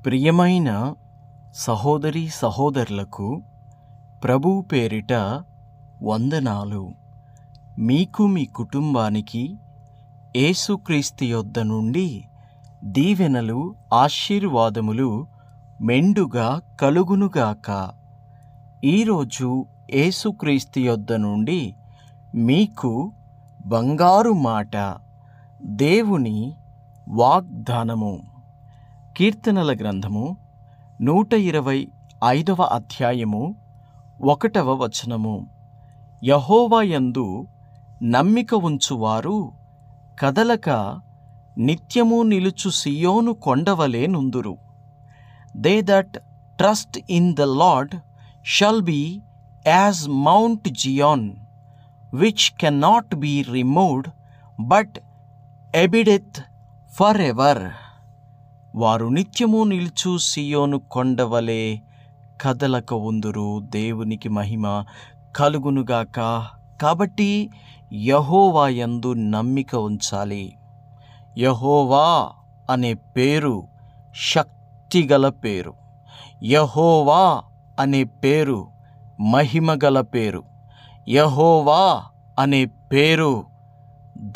ప్రియమైన సహోదరీ సహోదరులకు ప్రభువు పేరిట వందనాలు. మీకు మీ కుటుంబానికి యేసుక్రీస్తు యొద్ద నుండి దీవెనలు ఆశీర్వాదములు మెండుగా కలుగునుగాక. ఈరోజు యేసుక్రీస్తు యొద్ద నుండి మీకు బంగారు మాట, దేవుని వాగ్దానము. కీర్తనల గ్రంథము 125వ అధ్యాయము 1వ వచనము. యెహోవా యందు నమ్మిక ఉంచువారు కదలక నిత్యము నిలుచు సియోను కొండవలే నుందురు. They that trust in the Lord shall be as mount Zion, which cannot be removed but abideth for ever. వారు నిత్యము నిలుచు సియోను కొండవలే కదలక ఉందురు. దేవునికి మహిమ కలుగునుగాక. కాబట్టి యెహోవా యందు నమ్మిక ఉంచాలి. యెహోవా అనే పేరు శక్తిగల పేరు. యెహోవా అనే పేరు మహిమగల పేరు. యెహోవా అనే పేరు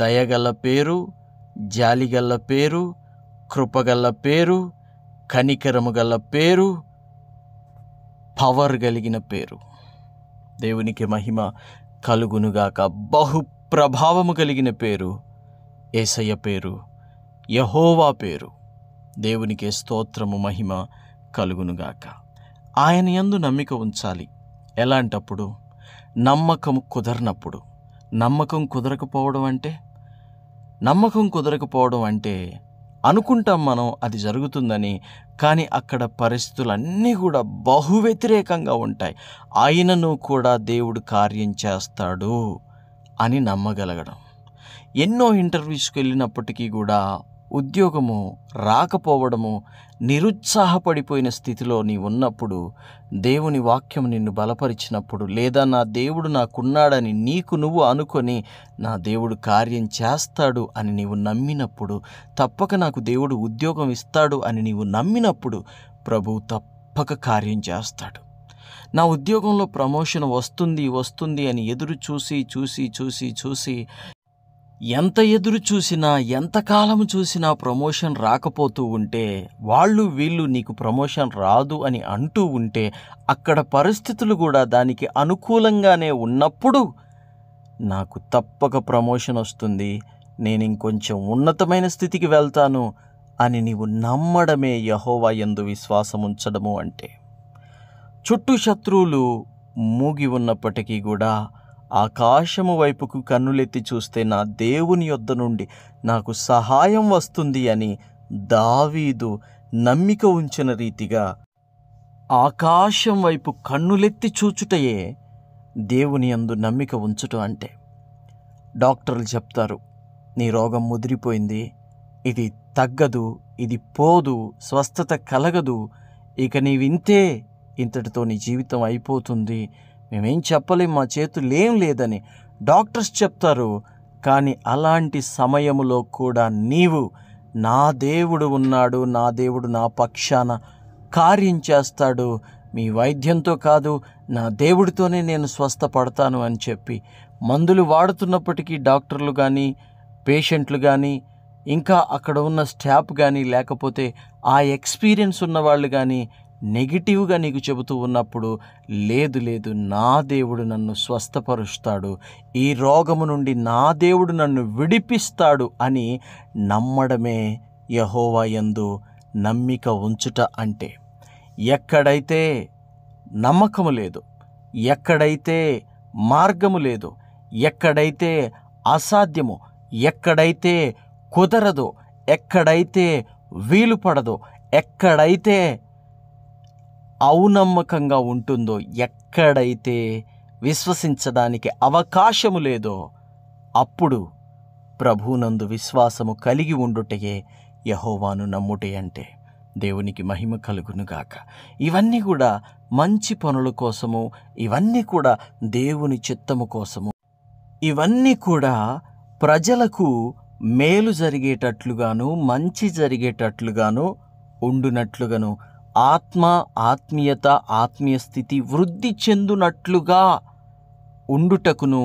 దయగల పేరు, జాలిగల పేరు, కృపగల పేరు, కనికరము గల పేరు, పవర్ కలిగిన పేరు. దేవునికి మహిమ కలుగునుగాక. బహు ప్రభావము కలిగిన పేరు యేసయ్య పేరు, యెహోవా పేరు. దేవునికి స్తోత్రము, మహిమ కలుగునుగాక. ఆయన యందు నమ్మిక ఉంచాలి. ఎలాంటప్పుడు? నమ్మకం కుదరనప్పుడు. నమ్మకం కుదరకపోవడం అంటే అనుకుంటాం మనం అది జరుగుతుందని, కానీ అక్కడ పరిస్థితులన్నీ కూడా బహు వ్యతిరేకంగా ఉంటాయి. ఆయనను కూడా దేవుడు కార్యం చేస్తాడు అని నమ్మగలగడం. ఎన్నో ఇంటర్వ్యూస్కి వెళ్ళినప్పటికీ కూడా ఉద్యోగము రాకపోవడము, నిరుత్సాహపడిపోయిన స్థితిలో నీవు ఉన్నప్పుడు, దేవుని వాక్యం నిన్ను బలపరిచినప్పుడు, లేదా నా దేవుడు నాకున్నాడని నీకు నువ్వు అనుకొని నా దేవుడు కార్యం చేస్తాడు అని నీవు నమ్మినప్పుడు, తప్పక నాకు దేవుడు ఉద్యోగం ఇస్తాడు అని నీవు నమ్మినప్పుడు ప్రభువు తప్పక కార్యం చేస్తాడు. నా ఉద్యోగంలో ప్రమోషన్ వస్తుంది అని ఎదురు చూసి ఎంత ఎదురు చూసినా, ఎంతకాలం చూసినా ప్రమోషన్ రాకపోతూ ఉంటే, వీళ్ళు నీకు ప్రమోషన్ రాదు అని అంటూ ఉంటే, అక్కడ పరిస్థితులు కూడా దానికి అనుకూలంగానే ఉన్నప్పుడు నాకు తప్పక ప్రమోషన్ వస్తుంది, నేను ఇంకొంచెం ఉన్నతమైన స్థితికి వెళ్తాను అని నీవు నమ్మడమే యెహోవా యందు విశ్వాసం ఉంచడము అంటే. చుట్టూ శత్రువులు మూగి ఉన్నప్పటికీ కూడా ఆకాశము వైపుకు కన్నులెత్తి చూస్తే నా దేవుని యొద్ద నుండి నాకు సహాయం వస్తుంది అని దావీదు నమ్మిక ఉంచిన రీతిగా ఆకాశం వైపు కన్నులెత్తి చూచుటయే దేవుని యందు నమ్మిక ఉంచుట అంటే. డాక్టర్లు చెప్తారు, నీ రోగం ముదిరిపోయింది, ఇది తగ్గదు, ఇది పోదు, స్వస్థత కలగదు, ఇక నీవింతే, ఇంతటితో నీ జీవితం అయిపోతుంది, మేమేం చెప్పలేం, మా చేతులు ఏం లేదని డాక్టర్స్ చెప్తారు. కానీ అలాంటి సమయములో కూడా నీవు నా దేవుడు ఉన్నాడు, నా దేవుడు నా పక్షాన కార్యం చేస్తాడు, మీ వైద్యంతో కాదు నా దేవుడితోనే నేను స్వస్థపడతాను అని చెప్పి మందులు వాడుతున్నప్పటికీ డాక్టర్లు కానీ, పేషెంట్లు కానీ, ఇంకా అక్కడ ఉన్న స్టాఫ్ కానీ, లేకపోతే ఆ ఎక్స్పీరియన్స్ ఉన్నవాళ్ళు కానీ నెగిటివ్గా నీకు చెబుతూ ఉన్నప్పుడు, లేదు నా దేవుడు నన్ను స్వస్థపరుస్తాడు, ఈ రోగము నుండి నా దేవుడు నన్ను విడిపిస్తాడు అని నమ్మడమే యెహోవా యందు నమ్మిక ఉంచుట అంటే. ఎక్కడైతే నమ్మకము లేదు, ఎక్కడైతే మార్గము లేదు, ఎక్కడైతే అసాధ్యమో, ఎక్కడైతే కుదరదో, ఎక్కడైతే వీలు పడదో, ఎక్కడైతే ఔనమ్మకంగా ఉంటుందో, ఎక్కడైతే విశ్వసించడానికి అవకాశము లేదో, అప్పుడు ప్రభువునందు విశ్వాసము కలిగి ఉండుటయే యెహోవాను నమ్ముటే అంటే. దేవునికి మహిమ కలుగునుగాక. ఇవన్నీ కూడా మంచి పనుల కోసము, ఇవన్నీ కూడా దేవుని చిత్తము కోసము, ఇవన్నీ కూడా ప్రజలకు మేలు జరిగేటట్లుగాను, మంచి జరిగేటట్లుగాను ఉండునట్లుగాను ఆత్మ ఆత్మీయత ఆత్మీయ స్థితి వృద్ధి చెందునట్లుగా ఉండుటకును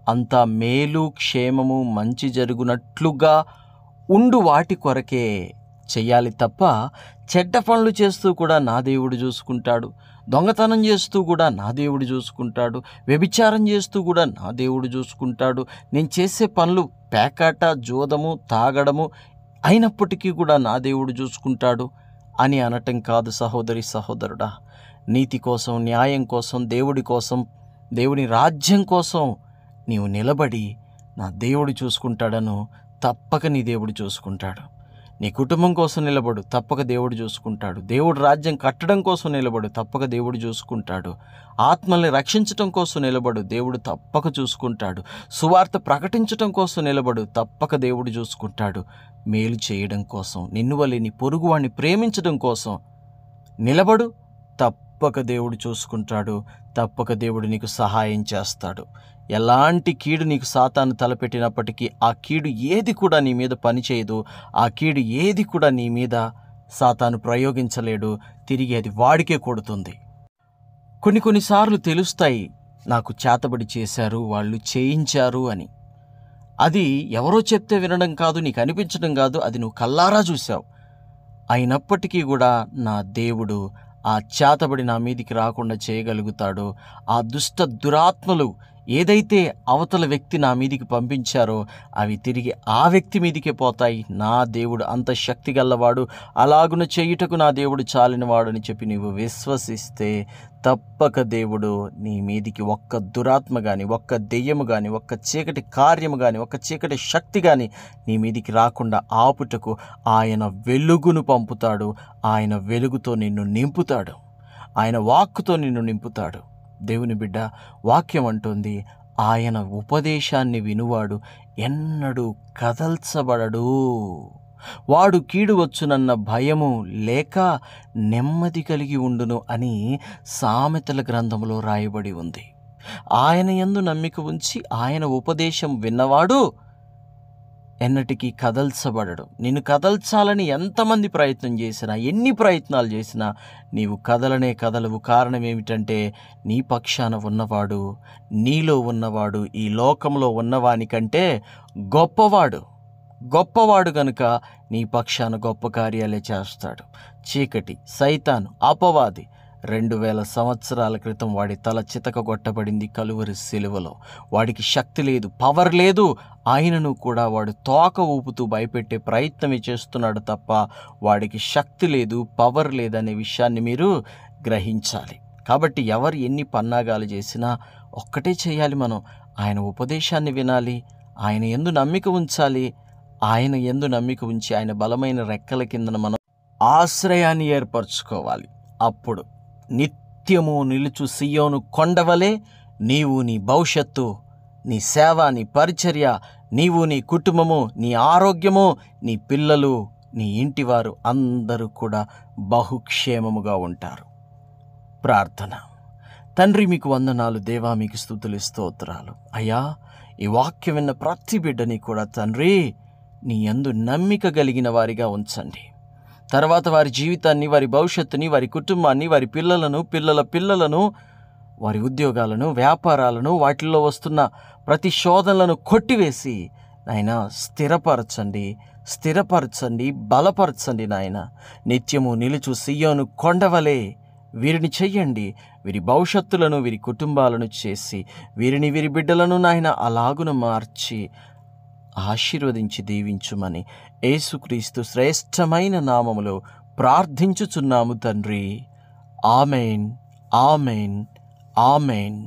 అంతా మేలు క్షేమము మంచి జరుగునట్లుగా ఉండు వాటి కొరకే చెయ్యాలి తప్ప చెడ్డ పనులు చేస్తూ కూడా నా దేవుడు చూసుకుంటాడు, దొంగతనం చేస్తూ కూడా నా దేవుడు చూసుకుంటాడు, వ్యభిచారం చేస్తూ కూడా నా దేవుడు చూసుకుంటాడు, నేను చేసే పనులు పేకాట జోదము తాగడము అయినప్పటికీ కూడా నా దేవుడు చూసుకుంటాడు అని అనటం కాదు సహోదరి సహోదరుడా. నీతి కోసం, న్యాయం కోసం, దేవుడి కోసం, దేవుని రాజ్యం కోసం నీవు నిలబడి నా దేవుడు చూసుకుంటాడను, తప్పక నీ దేవుడు చూసుకుంటాడు. నీ కుటుంబం కోసం నిలబడు, తప్పక దేవుడు చూసుకుంటాడు. దేవుడు రాజ్యం కట్టడం కోసం నిలబడు, తప్పక దేవుడు చూసుకుంటాడు. ఆత్మల్ని రక్షించటం కోసం నిలబడు, దేవుడు తప్పక చూసుకుంటాడు. సువార్త ప్రకటించటం కోసం నిలబడు, తప్పక దేవుడు చూసుకుంటాడు. మేలు చేయడం కోసం, నిన్ను వలె నీ పొరుగువాణ్ణి ప్రేమించడం కోసం నిలబడు, తప్పక దేవుడు చూసుకుంటాడు. తప్పక దేవుడు నీకు సహాయం చేస్తాడు. ఎలాంటి కీడు నీకు సాతాను తలపెట్టినప్పటికీ ఆ కీడు ఏది కూడా నీ మీద పనిచేయదు. ఆ కీడు ఏది కూడా నీ మీద సాతాను ప్రయోగించలేడు. తిరిగి అది వాడికే కొడుతుంది. కొన్నిసార్లు తెలుస్తాయి, నాకు చేతబడి చేశారు, వాళ్ళు చేయించారు అని. అది ఎవరో చెప్తే వినడం కాదు, నీకు అనిపించడం కాదు, అది నువ్వు కల్లారా చూసావు. అయినప్పటికీ కూడా నా దేవుడు ఆ చేతబడి నా మీదికి రాకుండా చేయగలుగుతాడు. ఆ దురాత్మలు ఏదైతే అవతల వ్యక్తి నా మీదికి పంపించారో అవి తిరిగి ఆ వ్యక్తి మీదికే పోతాయి. నా దేవుడు అంత శక్తి గల్లవాడు, అలాగున చేయుటకు నా దేవుడు చాలినవాడు అని చెప్పి నీవు విశ్వసిస్తే తప్పక దేవుడు నీ మీదికి ఒక్క దురాత్మ కానీ, ఒక్క దెయ్యము కానీ, ఒక్క చీకటి కార్యము కానీ, ఒక్క చీకటి శక్తి కానీ నీ మీదికి రాకుండా ఆపుటకు ఆయన వెలుగును పంపుతాడు. ఆయన వెలుగుతో నిన్ను నింపుతాడు. ఆయన వాక్కుతో నిన్ను నింపుతాడు. దేవుని బిడ్డ, వాక్యం అంటుంది, ఆయన ఉపదేశాన్ని వినువాడు ఎన్నడూ కదల్చబడడు. వాడు కీడు వచ్చునన్న భయము లేక నెమ్మది కలిగి ఉండును అని సామెతల గ్రంథంలో రాయబడి ఉంది. ఆయన యందు నమ్మిక ఉంచి ఆయన ఉపదేశం విన్నవాడు ఎన్నటికీ కదల్చబడడు. నిన్ను కదల్చాలని ఎంతమంది ప్రయత్నం చేసినా, ఎన్ని ప్రయత్నాలు చేసినా నీవు కదలనే కదలవు. కారణం ఏమిటంటే నీ పక్షాన ఉన్నవాడు, నీలో ఉన్నవాడు ఈ లోకంలో ఉన్నవానికంటే గొప్పవాడు గనుక నీ పక్షాన గొప్ప కార్యాలే చేస్తాడు. చీకటి, సైతాను, అపవాది 2000 సంవత్సరాల క్రితం వాడి తల చితకగొట్టబడింది కలువరి సిలువలో. వాడికి శక్తి లేదు, పవర్ లేదు. ఆయనను కూడా వాడు తోక ఊపుతూ భయపెట్టే ప్రయత్నమే చేస్తున్నాడు తప్ప వాడికి శక్తి లేదు, పవర్ లేదనే విషయాన్ని మీరు గ్రహించాలి. కాబట్టి ఎవరు ఎన్ని పన్నాగాలు చేసినా ఒక్కటే చేయాలి, మనం ఆయన ఉపదేశాన్ని వినాలి, ఆయన యందు నమ్మిక ఉంచాలి. ఆయన యందు నమ్మిక ఉంచి ఆయన బలమైన రెక్కల కిందన మనం ఆశ్రయాన్ని ఏర్పరచుకోవాలి. అప్పుడు నిత్యము నిలుచు సియోను కొండవలే నీవు, నీ భవిష్యత్తు, నీ సేవ, నీ పరిచర్య, నీవు, నీ కుటుంబము, నీ ఆరోగ్యము, నీ పిల్లలు, నీ ఇంటివారు అందరూ కూడా బహుక్షేమముగా ఉంటారు. ప్రార్థన. తండ్రి, మీకు వందనాలు. దేవా, మీకు స్తుతులు స్తోత్రాలు. అయ్యా, ఈ వాక్యం విన్న ప్రతి బిడ్డని కూడా తండ్రి నీ యందు నమ్మిక కలిగిన వారిగా ఉంచండి. తర్వాత వారి జీవితాన్ని, వారి భవిష్యత్తుని, వారి కుటుంబాన్ని, వారి పిల్లల పిల్లలను, వారి ఉద్యోగాలను, వ్యాపారాలను, వాటిల్లో వస్తున్న ప్రతి శోధనలను కొట్టివేసి నాయన స్థిరపరచండి, బలపరచండి నాయన. నిత్యము నిలుచు సియోను కొండవలే వీరిని చెయ్యండి. వీరి భవిష్యత్తులను, వీరి కుటుంబాలను చేసి వీరి బిడ్డలను నాయన అలాగున మార్చి ఆశీర్వదించి దీవించుమని యేసుక్రీస్తు శ్రేష్టమైన నామములో ప్రార్థించుచున్నాము తండ్రి. Amen, amen, amen.